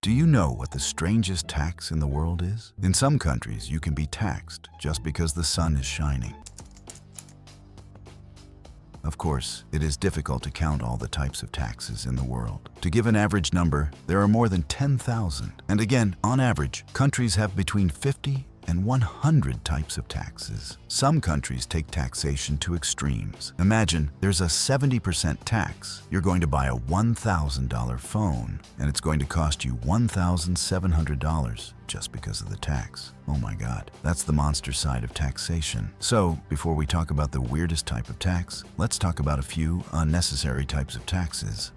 Do you know what the strangest tax in the world is? In some countries, you can be taxed just because the sun is shining. Of course, it is difficult to count all the types of taxes in the world. To give an average number, there are more than 10,000. And again, on average, countries have between 50 and 100 types of taxes. Some countries take taxation to extremes. Imagine there's a 70% tax. You're going to buy a $1,000 phone, and it's going to cost you $1,700 just because of the tax. Oh my God, that's the monster side of taxation. So, before we talk about the weirdest type of tax, let's talk about a few unnecessary types of taxes.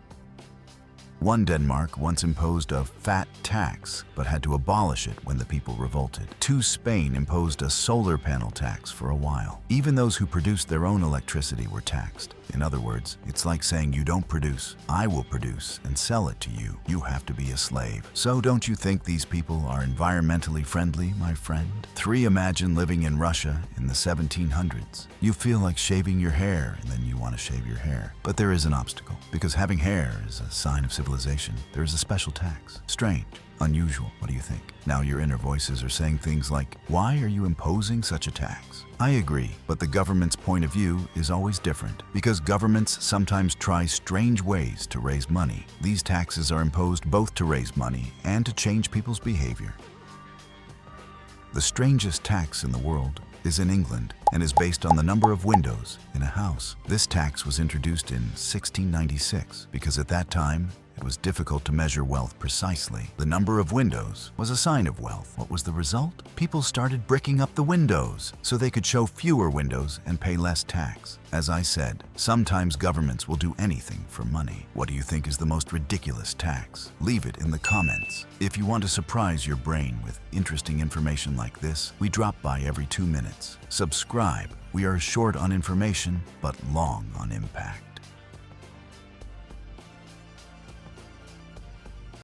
1. Denmark once imposed a fat tax, but had to abolish it when the people revolted. 2. Spain imposed a solar panel tax for a while. Even those who produced their own electricity were taxed. In other words, it's like saying you don't produce, I will produce and sell it to you. You have to be a slave. So don't you think these people are environmentally friendly, my friend? 3. Imagine living in Russia in the 1700s. You feel like shaving your hair and then you want to shave your hair. But there is an obstacle, because having hair is a sign of civilization. There is a special tax. Strange. Unusual. What do you think? Now your inner voices are saying things like, why are you imposing such a tax? I agree, but the government's point of view is always different, because governments sometimes try strange ways to raise money. These taxes are imposed both to raise money and to change people's behavior. The strangest tax in the world is in England and is based on the number of windows in a house. This tax was introduced in 1696 because at that time it was difficult to measure wealth precisely. The number of windows was a sign of wealth. What was the result? People started bricking up the windows so they could show fewer windows and pay less tax. As I said, sometimes governments will do anything for money. What do you think is the most ridiculous tax? Leave it in the comments. If you want to surprise your brain with interesting information like this, we drop by every 2 minutes. Subscribe. We are short on information, but long on impact.